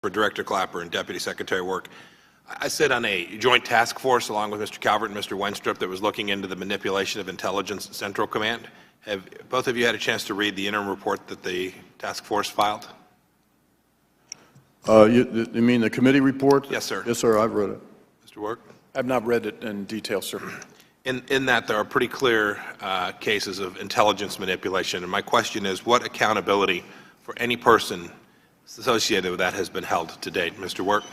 For Director Clapper and Deputy Secretary Work. I sit on a joint task force along with Mr. Calvert and Mr. Wenstrup that was looking into the manipulation of intelligence at Central Command. Have both of you had a chance to read the interim report that the task force filed? You mean the committee report? Yes, sir. Yes, sir, I've read it. Mr. Work? I've not read it in detail, sir. In that, there are pretty clear cases of intelligence manipulation, and my question is, what accountability for any person associated with that has been held to date? Mr. Work?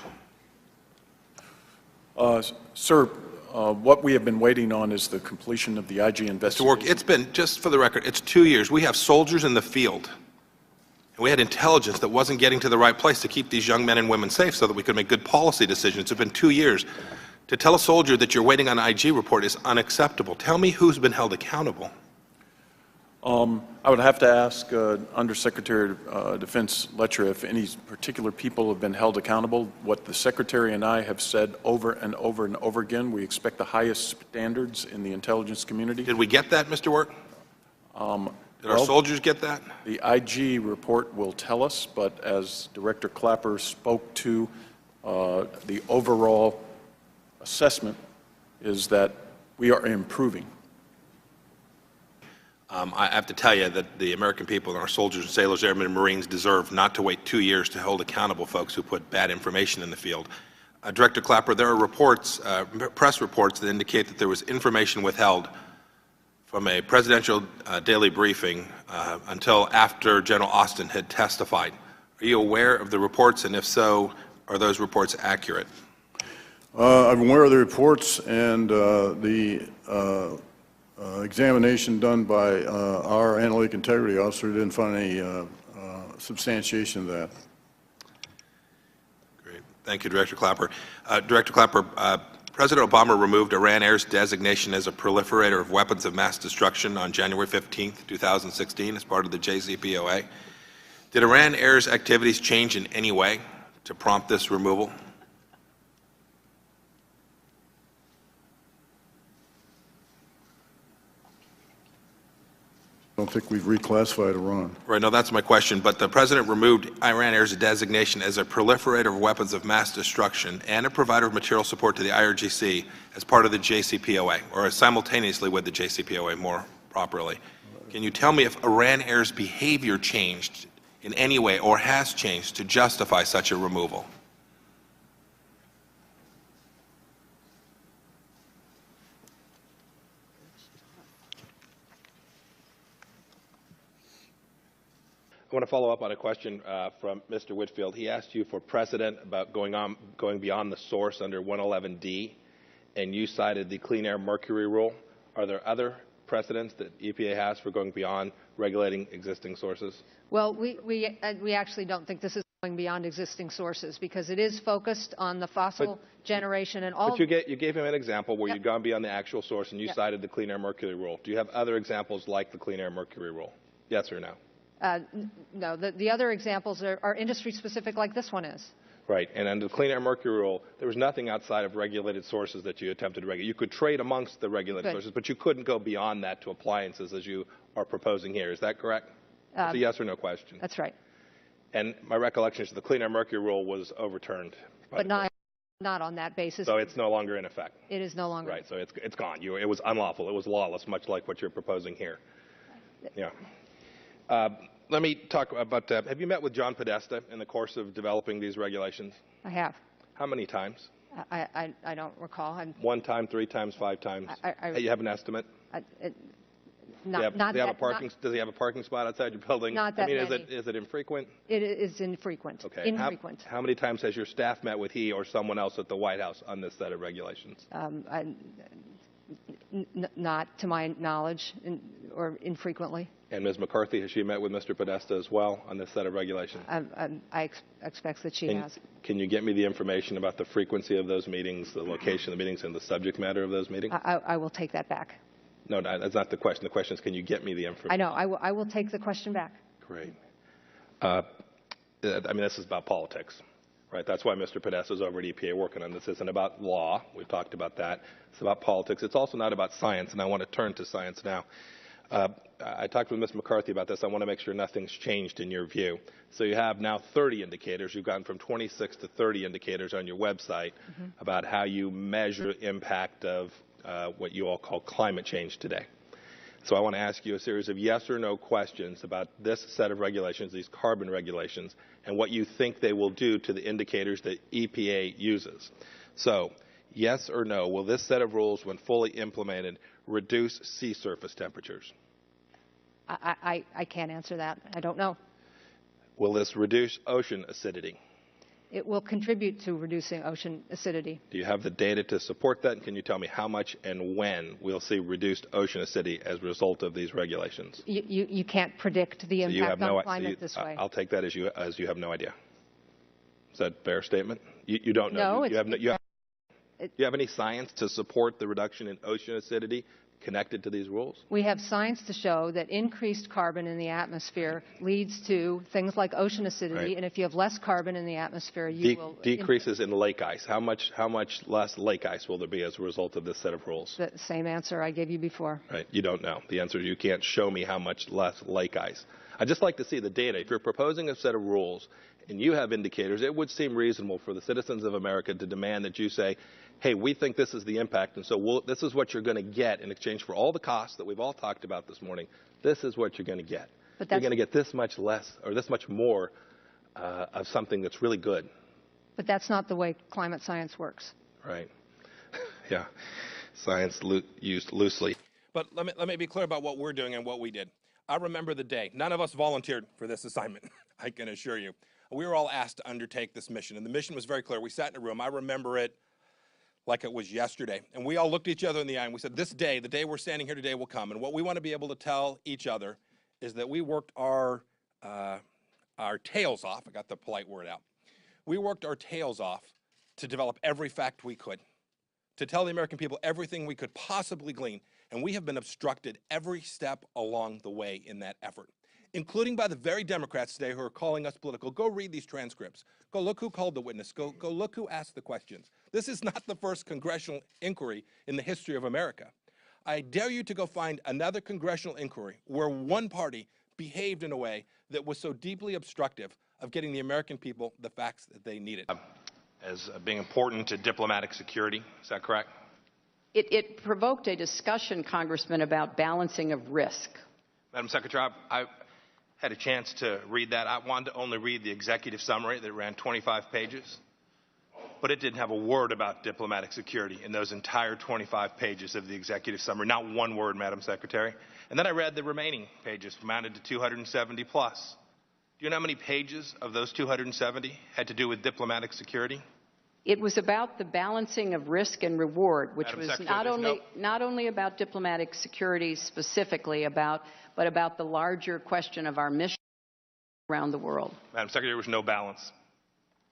Sir, what we have been waiting on is the completion of the IG investigation. Mr. Work, it's been, just for the record, it's 2 years. We have soldiers in the field, and we had intelligence that wasn't getting to the right place to keep these young men and women safe so that we could make good policy decisions. It's been 2 years. To tell a soldier that you're waiting on an IG report is unacceptable. Tell me who's been held accountable. I would have to ask Undersecretary of Defense Letcher if any particular people have been held accountable. What the Secretary and I have said over and over and over again, we expect the highest standards in the intelligence community. Did we get that, Mr. Work? Did our soldiers get that? The IG report will tell us, but as Director Clapper spoke to, the overall assessment is that we are improving. I have to tell you that the American people and our soldiers and sailors, airmen, and Marines deserve not to wait 2 years to hold accountable folks who put bad information in the field. Director Clapper, there are reports, press reports that indicate that there was information withheld from a presidential daily briefing until after General Austin had testified. Are you aware of the reports, and if so, are those reports accurate? I'm aware of the reports, and the examination done by our analytic integrity officer didn't find any substantiation of that. Great. Thank you, Director Clapper. Director Clapper, President Obama removed Iran Air's designation as a proliferator of weapons of mass destruction on January 15, 2016, as part of the JCPOA. Did Iran Air's activities change in any way to prompt this removal? I don't think we've reclassified Iran. Right, no, that's my question. But the President removed Iran Air's designation as a proliferator of weapons of mass destruction and a provider of material support to the IRGC as part of the JCPOA, or simultaneously with the JCPOA more properly. Can you tell me if Iran Air's behavior changed in any way or has changed to justify such a removal? I want to follow up on a question from Mr. Whitfield. He asked you for precedent about going beyond the source under 111D, and you cited the Clean Air Mercury Rule. Are there other precedents that EPA has for going beyond regulating existing sources? Well, we actually don't think this is going beyond existing sources because it is focused on the fossil generation and all. But you gave him an example where you'd gone beyond the actual source, and you cited the Clean Air Mercury Rule. Do you have other examples like the Clean Air Mercury Rule? Yes or no? No, the other examples are industry-specific like this one is. Right, and under the Clean Air Mercury Rule, there was nothing outside of regulated sources that you attempted to regulate. You could trade amongst the regulated sources, but you couldn't go beyond that to appliances as you are proposing here. Is that correct? It's a yes or no question. That's right. And my recollection is the Clean Air Mercury Rule was overturned. But not on that basis. So it's no longer in effect. It is no longer. Right, so it's gone. It was unlawful. It was lawless, much like what you're proposing here. Yeah. Let me talk about, have you met with John Podesta in the course of developing these regulations? I have. How many times? I don't recall. One time, 3 times, 5 times? You have an estimate? Does he have a parking spot outside your building? Not that many. Is it infrequent? It is infrequent. Okay. Infrequent. How many times has your staff met with he or someone else at the White House on this set of regulations? Not to my knowledge, or infrequently. And Ms. McCarthy, has she met with Mr. Podesta as well on this set of regulations? I expect that she has. Can you get me the information about the frequency of those meetings, the location of the meetings, and the subject matter of those meetings? I will take that back. No, that's not the question. The question is, can you get me the information? I know. I will take the question back. Great. This is about politics. Right, that's why Mr. Podesta is over at EPA working on this. This isn't about law. We've talked about that. It's about politics. It's also not about science, and I want to turn to science now. I talked with Ms. McCarthy about this. I want to make sure nothing's changed in your view. So you have now 30 indicators. You've gone from 26 to 30 indicators on your website about how you measure the impact of what you all call climate change today. So I want to ask you a series of yes or no questions about this set of regulations, these carbon regulations, and what you think they will do to the indicators that EPA uses. So, yes or no, will this set of rules, when fully implemented, reduce sea surface temperatures? I can't answer that. I don't know. Will this reduce ocean acidity? It will contribute to reducing ocean acidity. Do you have the data to support that? And can you tell me how much and when we'll see reduced ocean acidity as a result of these regulations? You can't predict the impact on climate this way. I'll take that as you have no idea. Is that a fair statement? You don't know. No, Do you have any science to support the reduction in ocean acidity connected to these rules? We have science to show that increased carbon in the atmosphere leads to things like ocean acidity, Right. And if you have less carbon in the atmosphere, you will... Decreases in lake ice. How much less lake ice will there be as a result of this set of rules? The same answer I gave you before. Right. You don't know. The answer is you can't show me how much less lake ice. I'd just like to see the data. If you're proposing a set of rules and you have indicators, it would seem reasonable for the citizens of America to demand that you say, hey, we think this is the impact, and so this is what you're going to get in exchange for all the costs that we've all talked about this morning. This is what you're going to get. You're going to get this much less or this much more of something that's really good. But that's not the way climate science works. Right. Yeah. Science used loosely. But let me be clear about what we're doing and what we did. I remember the day. None of us volunteered for this assignment, I can assure you. We were all asked to undertake this mission, and the mission was very clear. We sat in a room. I remember it like it was yesterday. And we all looked each other in the eye and we said, this day, the day we're standing here today will come. And what we want to be able to tell each other is that we worked our tails off. I got the polite word out. We worked our tails off to develop every fact we could, to tell the American people everything we could possibly glean. And we have been obstructed every step along the way in that effort, including by the very Democrats today who are calling us political. Go read these transcripts. Go look who called the witness. Go look who asked the questions. This is not the first congressional inquiry in the history of America. I dare you to go find another congressional inquiry where one party behaved in a way that was so deeply obstructive of getting the American people the facts that they needed. As being important to diplomatic security, is that correct? It provoked a discussion, Congressman, about balancing of risk. Madam Secretary, I had a chance to read that. I wanted to only read the executive summary that ran 25 pages, but it didn't have a word about diplomatic security in those entire 25 pages of the executive summary. Not one word, Madam Secretary. And then I read the remaining pages, amounted to 270 plus. Do you know how many pages of those 270 had to do with diplomatic security? It was about the balancing of risk and reward, which Madam was Secretary, not only about diplomatic security specifically, but about the larger question of our mission around the world. Madam Secretary, there was no balance.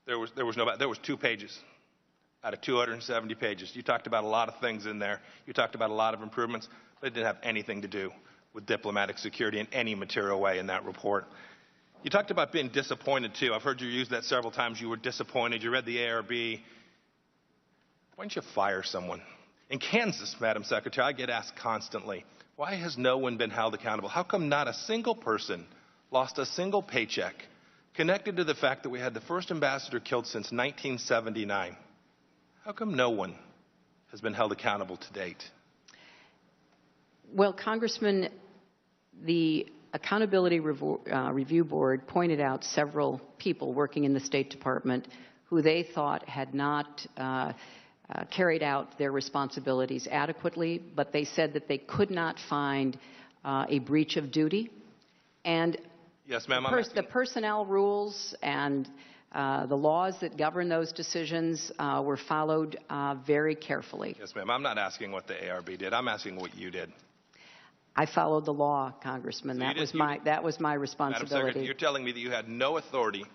There was 2 pages out of 270 pages. You talked about a lot of things in there. You talked about a lot of improvements, but it didn't have anything to do with diplomatic security in any material way in that report. You talked about being disappointed, too. I've heard you use that several times. You were disappointed. You read the ARB. Why don't you fire someone? In Kansas, Madam Secretary, I get asked constantly, why has no one been held accountable? How come not a single person lost a single paycheck connected to the fact that we had the first ambassador killed since 1979? How come no one has been held accountable to date? Well, Congressman, the Accountability Review Board pointed out several people working in the State Department who they thought had not carried out their responsibilities adequately, but they said that they could not find a breach of duty. And yes, ma'am, the personnel rules and the laws that govern those decisions were followed very carefully. Yes, ma'am. I'm not asking what the ARB did. I'm asking what you did. I followed the law, Congressman. So that was my responsibility. Madam Secretary, you're telling me that you had no authority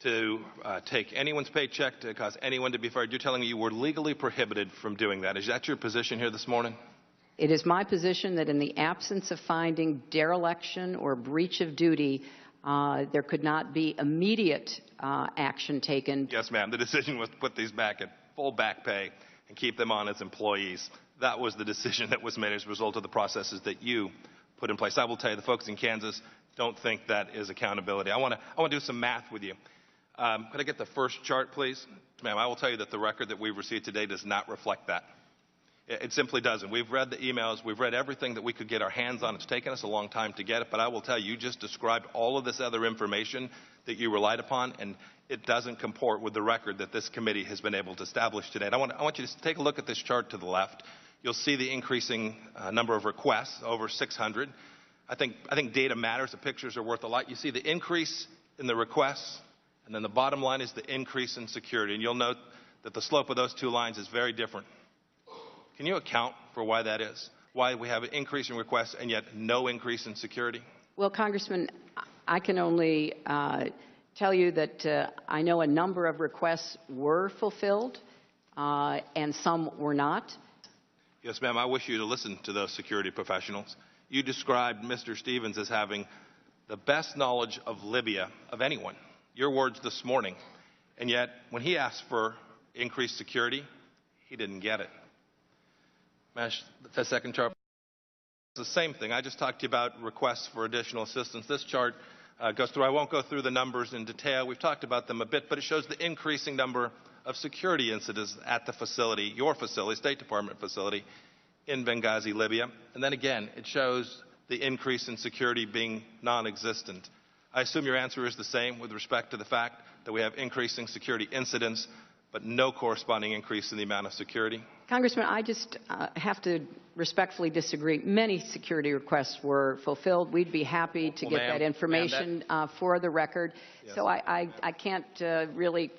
to take anyone's paycheck, to cause anyone to be fired. You're telling me you were legally prohibited from doing that. Is that your position here this morning? It is my position that in the absence of finding dereliction or breach of duty, there could not be immediate action taken. Yes, ma'am. The decision was to put these back at full back pay and keep them on as employees. That was the decision that was made as a result of the processes that you put in place. I will tell you, the folks in Kansas don't think that is accountability. I want to do some math with you. Could I get the first chart, please? Ma'am, I will tell you that the record that we've received today does not reflect that. It simply doesn't. We've read the emails. We've read everything that we could get our hands on. It's taken us a long time to get it, but I will tell you, you just described all of this other information that you relied upon, and it doesn't comport with the record that this committee has been able to establish today. And I want you to take a look at this chart to the left. You'll see the increasing number of requests, over 600. I think data matters. The pictures are worth a lot. You see the increase in the requests, and then the bottom line is the increase in security. And you'll note that the slope of those two lines is very different. Can you account for why that is? Why we have an increase in requests and yet no increase in security? Well, Congressman, I can only tell you that I know a number of requests were fulfilled and some were not. Yes, ma'am. I wish you to listen to those security professionals. You described Mr. Stevens as having the best knowledge of Libya of anyone. Your words this morning. And yet, when he asked for increased security, he didn't get it. The second chart. It's the same thing. I just talked to you about requests for additional assistance. This chart goes through. I won't go through the numbers in detail. We've talked about them a bit, but it shows the increasing number of security incidents at the facility, your facility, State Department facility in Benghazi, Libya. And then again, it shows the increase in security being non-existent. I assume your answer is the same with respect to the fact that we have increasing security incidents, but no corresponding increase in the amount of security? Congressman, I just have to respectfully disagree. Many security requests were fulfilled. We'd be happy to get that information for the record. Yes. So I can't really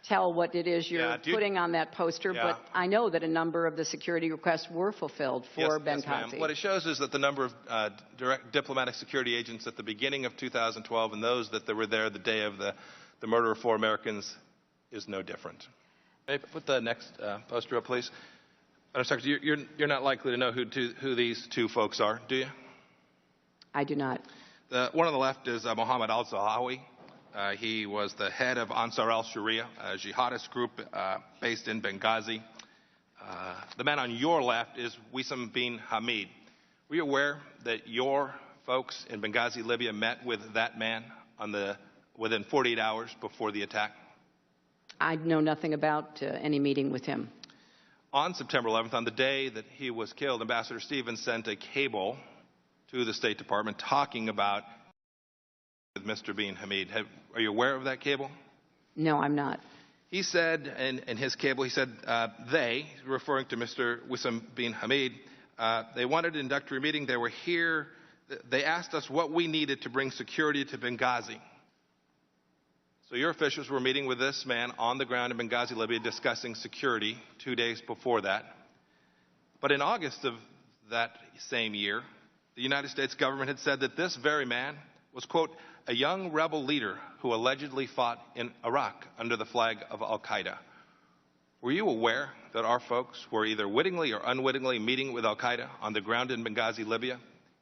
tell what it is you're putting on that poster, but I know that a number of the security requests were fulfilled for Benghazi. Yes, what it shows is that the number of direct diplomatic security agents at the beginning of 2012 and those that were there the day of the murder of 4 Americans is no different. May I put the next poster up, please? Madam Secretary, you're not likely to know who these two folks are, do you? I do not. The one on the left is Mohammed al-Zahawi. He was the head of Ansar al-Sharia, a jihadist group based in Benghazi. The man on your left is Wissam bin Hamid. Were you aware that your folks in Benghazi, Libya, met with that man within 48 hours before the attack? I know nothing about any meeting with him. On September 11th, on the day that he was killed, Ambassador Stevens sent a cable to the State Department talking about with Mr. bin Hamid. Are you aware of that cable? No, I'm not. He said in his cable, he said they, referring to Mr. Wissam bin Hamid, they wanted an introductory meeting. They were here. They asked us what we needed to bring security to Benghazi. So your officials were meeting with this man on the ground in Benghazi, Libya, discussing security 2 days before that. But in August of that same year, the United States government had said that this very man was, quote, a young rebel leader who allegedly fought in Iraq under the flag of al-Qaeda. Were you aware that our folks were either wittingly or unwittingly meeting with al-Qaeda on the ground in Benghazi, Libya,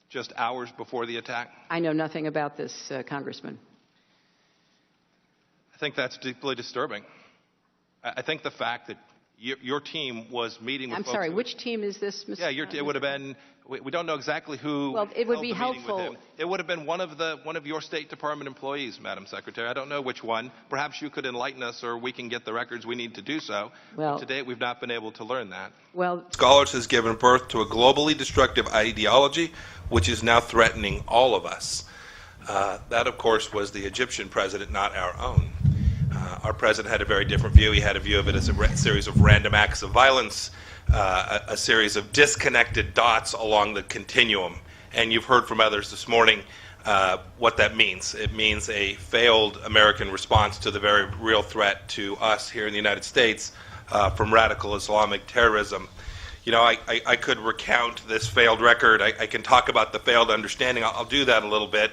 just hours before the attack? I know nothing about this, Congressman. I think that's deeply disturbing. I think the fact that your team was meeting with folks... I'm sorry, which team is this, Mr. Yeah, it would have been... We don't know exactly who... Well, it would be helpful... It would have been one of your State Department employees, Madam Secretary. I don't know which one. Perhaps you could enlighten us, or we can get the records we need to do so. Well, but to date, we've not been able to learn that. Well, Scholars has given birth to a globally destructive ideology, which is now threatening all of us. That, of course, was the Egyptian president, not our own. Our president had a very different view. He had a view of it as a series of random acts of violence, a series of disconnected dots along the continuum. And you've heard from others this morning what that means. It means a failed American response to the very real threat to us here in the United States from radical Islamic terrorism. You know, I could recount this failed record. I can talk about the failed understanding. I'll do that a little bit.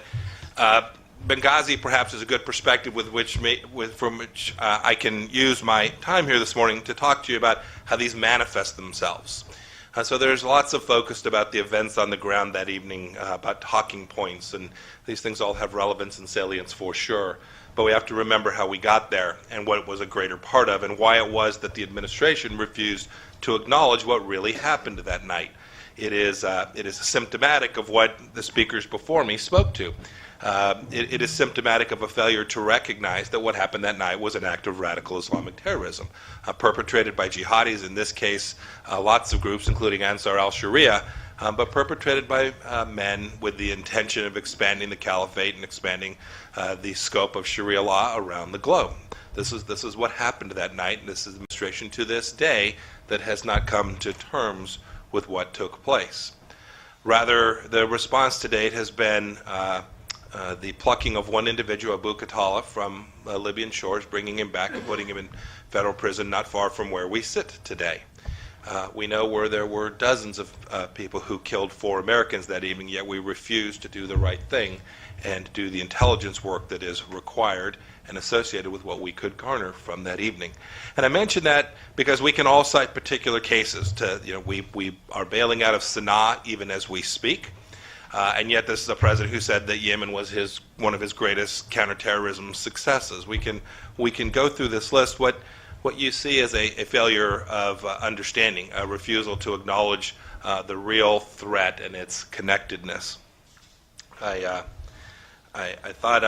Benghazi perhaps is a good perspective from which I can use my time here this morning to talk to you about how these manifest themselves. So there's lots of focus about the events on the ground that evening, about talking points, and these things all have relevance and salience for sure. But we have to remember how we got there and what it was a greater part of, and why it was that the administration refused to acknowledge what really happened that night. It is symptomatic of what the speakers before me spoke to. It is symptomatic of a failure to recognize that what happened that night was an act of radical Islamic terrorism, perpetrated by jihadis, in this case, lots of groups, including Ansar al-Sharia, but perpetrated by men with the intention of expanding the caliphate and expanding the scope of Sharia law around the globe. This is what happened that night, and this is the administration to this day that has not come to terms with what took place. Rather, the response to date has been the plucking of one individual, Abu Khatala, from Libyan shores, bringing him back and putting him in federal prison not far from where we sit today. We know where there were dozens of people who killed 4 Americans that evening, yet we refused to do the right thing and do the intelligence work that is required and associated with what we could garner from that evening. And I mention that because we can all cite particular cases. We are bailing out of Sana'a even as we speak, and yet this is a president who said that Yemen was one of his greatest counterterrorism successes. We can go through this list. What you see is a failure of understanding, a refusal to acknowledge the real threat and its connectedness. I thought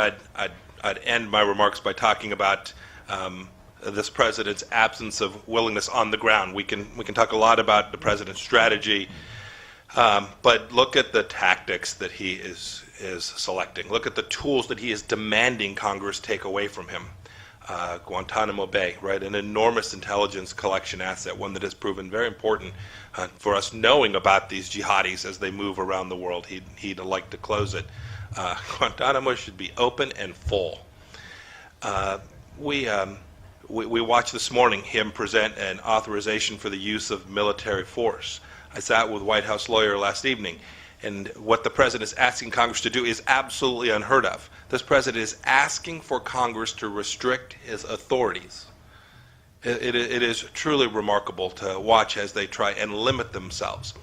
I'd end my remarks by talking about this president's absence of willingness on the ground. We can talk a lot about the president's strategy, but look at the tactics that he is selecting. Look at the tools that he is demanding Congress take away from him. Guantanamo Bay, right, an enormous intelligence collection asset, one that has proven very important for us knowing about these jihadis as they move around the world. He'd like to close it. Guantanamo should be open and full. We watched this morning him present an authorization for the use of military force. I sat with a White House lawyer last evening, and what the president is asking Congress to do is absolutely unheard of. This president is asking for Congress to restrict his authorities. It is truly remarkable to watch as they try and limit themselves.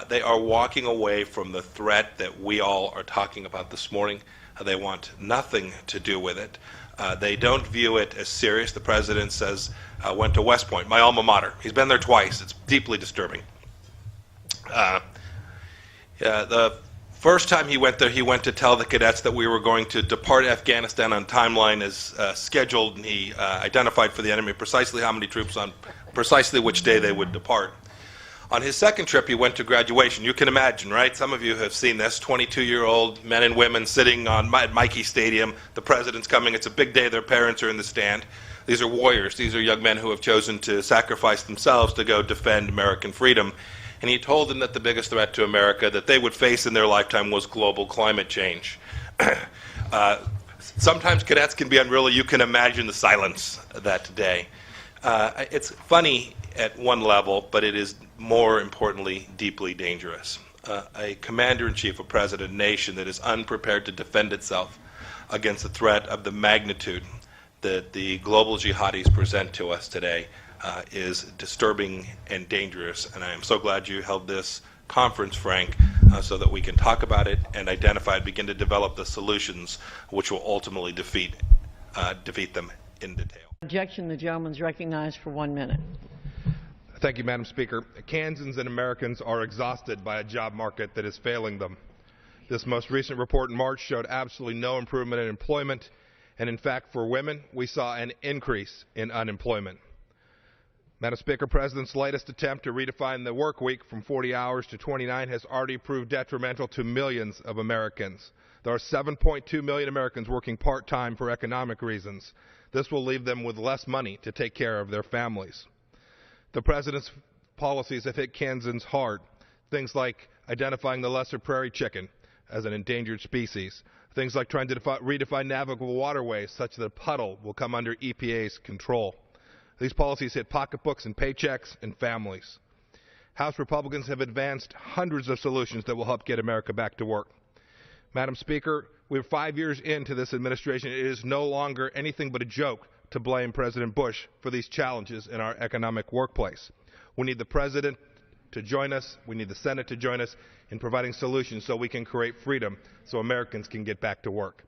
They are walking away from the threat that we all are talking about this morning. They want nothing to do with it. They don't view it as serious. The president says, went to West Point, my alma mater. He's been there twice. It's deeply disturbing. The first time he went there, he went to tell the cadets that we were going to depart Afghanistan on timeline as scheduled, and he identified for the enemy precisely how many troops on precisely which day they would depart. On his second trip, he went to graduation. You can imagine, right? Some of you have seen this, 22-year-old men and women sitting at Mikey Stadium. The president's coming. It's a big day. Their parents are in the stand. These are warriors. These are young men who have chosen to sacrifice themselves to go defend American freedom. And he told them that the biggest threat to America that they would face in their lifetime was global climate change. Sometimes cadets can be unruly. You can imagine the silence that day. It's funny at one level, but it is more importantly deeply dangerous. A commander-in-chief, a president, a nation that is unprepared to defend itself against the threat of the magnitude that the global jihadis present to us today is disturbing and dangerous. And I am so glad you held this conference, Frank, so that we can talk about it and identify and begin to develop the solutions which will ultimately defeat them in detail. Objection. The gentleman is recognized for 1 minute. Thank you, Madam Speaker. Kansans and Americans are exhausted by a job market that is failing them. This most recent report in March showed absolutely no improvement in employment, and in fact, for women, we saw an increase in unemployment. Madam Speaker, President's latest attempt to redefine the work week from 40 hours to 29 has already proved detrimental to millions of Americans. There are 7.2 million Americans working part-time for economic reasons. This will leave them with less money to take care of their families. The President's policies have hit Kansans hard. Things like identifying the lesser prairie chicken as an endangered species. Things like trying to redefine navigable waterways such that a puddle will come under EPA's control. These policies hit pocketbooks and paychecks and families. House Republicans have advanced hundreds of solutions that will help get America back to work. Madam Speaker, we're 5 years into this administration. It is no longer anything but a joke to blame President Bush for these challenges in our economic workplace. We need the President to join us. We need the Senate to join us in providing solutions so we can create freedom so Americans can get back to work.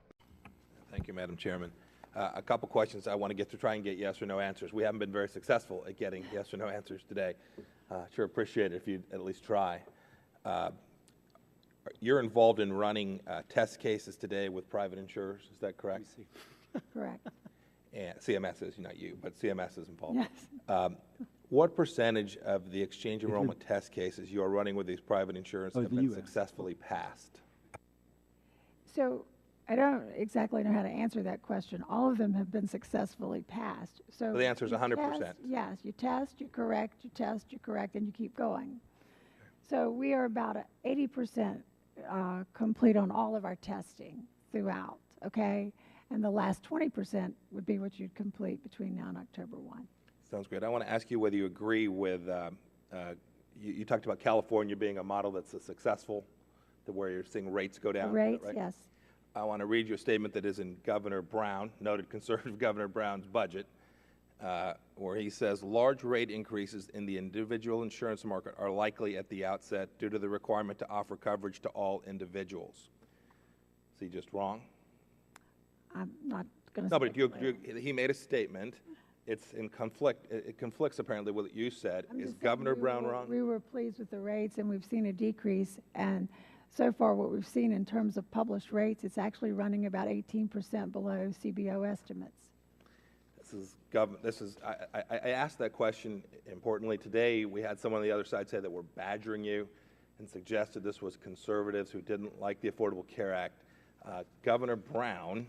Thank you, Madam Chairman. A couple questions I want to get to try and get yes or no answers. We haven't been very successful at getting yes or no answers today. Sure appreciate it if you'd at least try. You're involved in running test cases today with private insurers, is that correct? Correct. And CMS is, not you, but CMS is involved. Yes. What percentage of the exchange enrollment test cases you are running with these private insurers have been successfully passed? So I don't exactly know how to answer that question. All of them have been successfully passed. So the answer is you 100%. test, yes, you test, you correct, you test, you correct, and you keep going. So we are about 80% complete on all of our testing throughout, okay? And the last 20% would be what you'd complete between now and October 1. Sounds great. I want to ask you whether you agree with, you talked about California being a model that's successful, to where you're seeing rates go down. The rates, right? yes. I want to read you a statement that is in Governor Brown, noted conservative Governor Brown's budget, where he says large rate increases in the individual insurance market are likely at the outset due to the requirement to offer coverage to all individuals. Is he just wrong? I'm not going to No, but he made a statement. It's in conflict. It conflicts apparently with what you said. Is Governor Brown wrong? We were pleased with the rates, and we've seen a decrease. And so far, what we've seen in terms of published rates, it's actually running about 18% below CBO estimates. I asked that question importantly today. We had someone on the other side say that we're badgering you and suggested this was conservatives who didn't like the Affordable Care Act. Governor Brown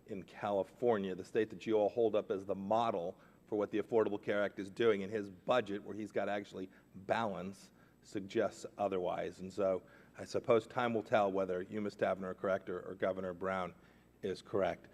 in California, the state that you all hold up as the model for what the Affordable Care Act is doing, in his budget, where he's got to actually balance, suggests otherwise. And so I suppose time will tell whether you, Ms. Tavenner, are correct or Governor Brown is correct.